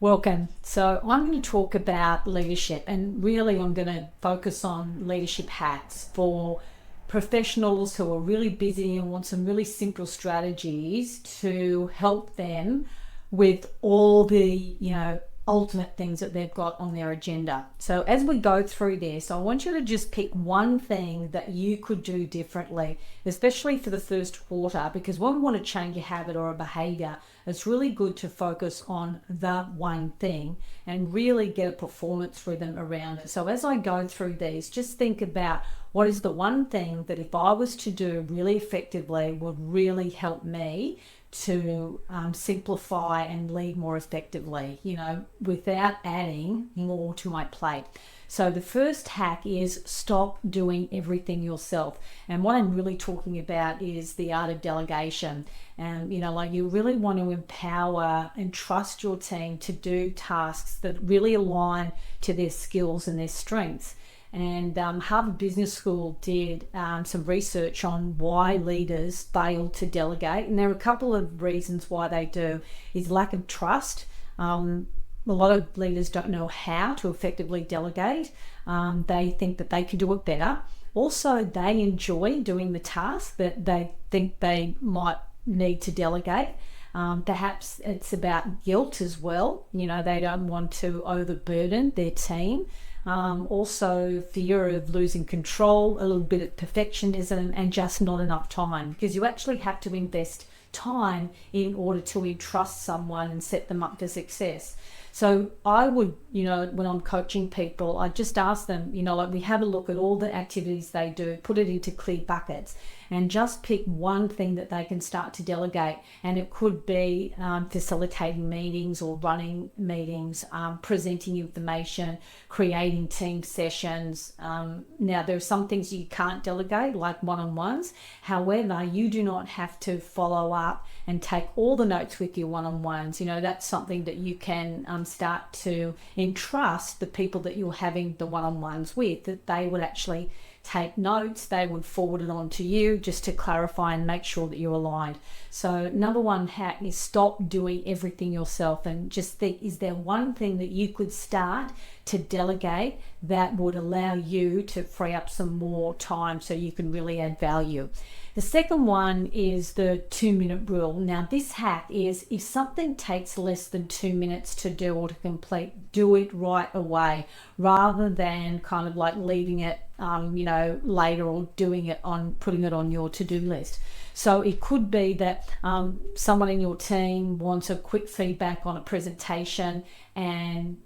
Welcome. So, I'm going to talk about leadership, and really, I'm going to focus on leadership hacks for professionals who are really busy and want some really simple strategies to help them with all the, ultimate things that they've got on their agenda. So, as we go through this, I want you to just pick one thing that you could do differently, especially for the first quarter, because when we want to change a habit or a behavior, it's really good to focus on the one thing and really get a performance rhythm around it. So as I go through these, just think about what is the one thing that if I was to do really effectively would really help me to simplify and lead more effectively, without adding more to my plate. So the first hack is stop doing everything yourself. And what I'm really talking about is the art of delegation. And, you really want to empower and trust your team to do tasks that really align to their skills and their strengths. And Harvard Business School did some research on why leaders fail to delegate. And there are a couple of reasons why they do. Is lack of trust. A lot of leaders don't know how to effectively delegate. They think that they can do it better. Also, they enjoy doing the task that they think they might need to delegate. Perhaps it's about guilt as well. They don't want to overburden their team. Also fear of losing control, a little bit of perfectionism, and just not enough time, because you actually have to invest time in order to entrust someone and set them up for success. So I would, when I'm coaching people, I just ask them, we have a look at all the activities they do, put it into clear buckets, and just pick one thing that they can start to delegate. And it could be facilitating meetings or running meetings, presenting information, creating team sessions. Now, there are some things you can't delegate, like one-on-ones. However, you do not have to follow up and take all the notes with your one-on-ones. That's something that you can start to entrust the people that you're having the one-on-ones with, that they would actually take notes, they would forward it on to you just to clarify and make sure that you're aligned. So number one hack is stop doing everything yourself and just think, is there one thing that you could start to delegate that would allow you to free up some more time so you can really add value? The second one is the 2-minute rule. Now, this hack is if something takes less than 2 minutes to do or to complete, do it right away rather than kind of like leaving it, later or putting it on your to-do list. So it could be that someone in your team wants a quick feedback on a presentation and,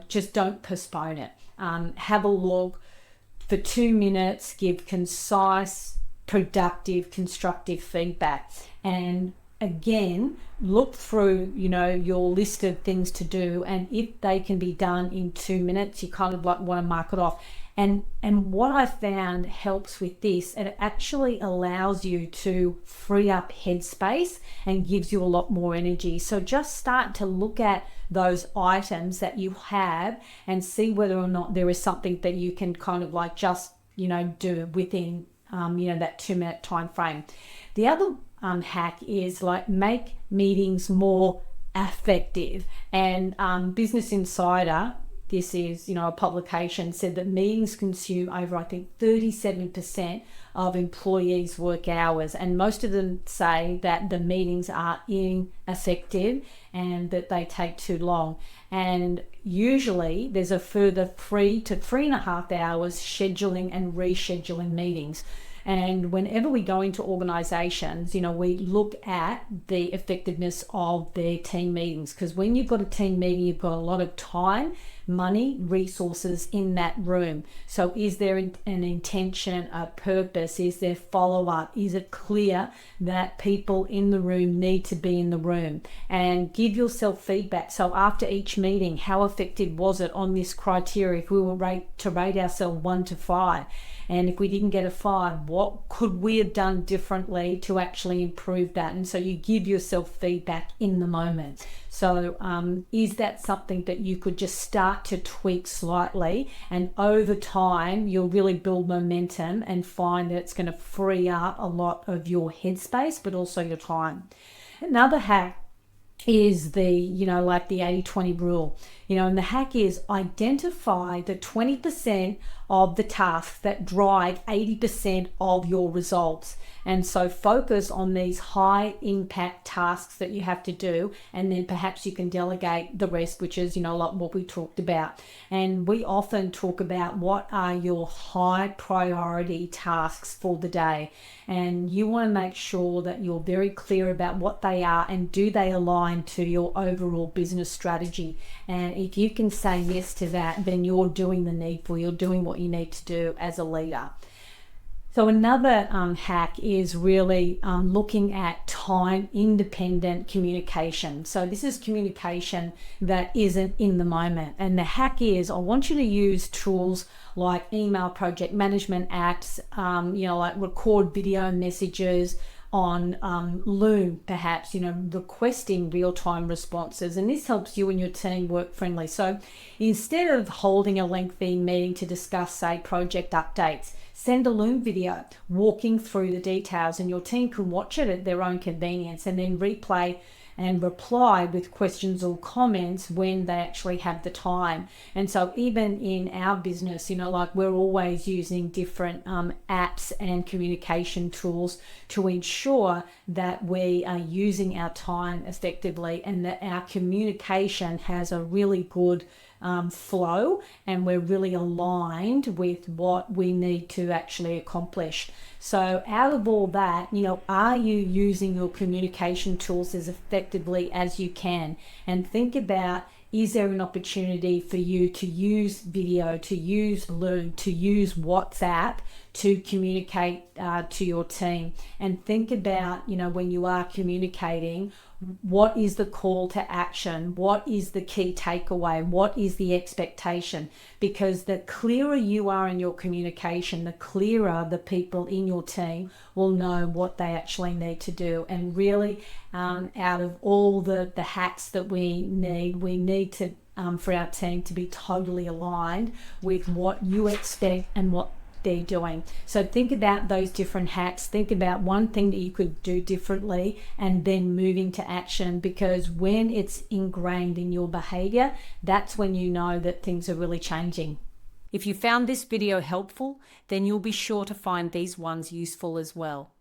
just don't postpone it. Have a look for 2 minutes, give concise, productive, constructive feedback. And again, look through, your list of things to do, and if they can be done in 2 minutes, you kind of like want to mark it off. And what I found helps with this, it actually allows you to free up headspace and gives you a lot more energy. So just start to look at those items that you have and see whether or not there is something that you can kind of like just, do within that 2-minute time frame. The other hack is like make meetings more effective. And Business Insider, this is a publication, said that meetings consume over, I think, 37% of employees' work hours, and most of them say that the meetings are ineffective and that they take too long. And usually there's a further 3 to 3.5 hours scheduling and rescheduling meetings. And whenever we go into organizations, we look at the effectiveness of their team meetings, because when you've got a team meeting, you've got a lot of time, money, resources in that room. So is there an intention, a purpose? Is there follow-up? Is it clear that people in the room need to be in the room? And give yourself feedback. So after each meeting, how effective was it on this criteria? If we were rate ourselves 1 to 5, and if we didn't get a 5, what could we have done differently to actually improve that? And so you give yourself feedback in the moment. So is that something that you could just start to tweak slightly, and over time you'll really build momentum and find that it's going to free up a lot of your headspace but also your time. Another hack is the, like the 80-20 rule. And the hack is identify the 20% of the tasks that drive 80% of your results. And so focus on these high impact tasks that you have to do, and then perhaps you can delegate the rest, which is, like what we talked about. And we often talk about what are your high priority tasks for the day. And you want to make sure that you're very clear about what they are and do they align to your overall business strategy. And if you can say yes to that, then you're doing the needful, you're doing what you need to do as a leader. So another hack is really looking at time independent communication. So this is communication that isn't in the moment. And the hack is, I want you to use tools like email project management apps, like record video messages on Loom, perhaps, requesting real-time responses. And this helps you and your team work friendly. So instead of holding a lengthy meeting to discuss, say, project updates, send a Loom video walking through the details, and your team can watch it at their own convenience and then replay and reply with questions or comments when they actually have the time. And so even in our business, like we're always using different apps and communication tools to ensure that we are using our time effectively and that our communication has a really good flow, and we're really aligned with what we need to actually accomplish. So out of all that, are you using your communication tools as effectively as you can? And think about, is there an opportunity for you to use video, to use Loom, to use WhatsApp to communicate to your team? And think about, when you are communicating, what is the call to action? What is the key takeaway? What is the expectation? Because the clearer you are in your communication, the clearer the people in your team will know what they actually need to do. And really, out of all the hacks that we need to for our team to be totally aligned with what you expect and what they're doing. So think about those different hacks. Think about one thing that you could do differently and then moving to action, because when it's ingrained in your behavior, that's when you know that things are really changing. If you found this video helpful, then you'll be sure to find these ones useful as well.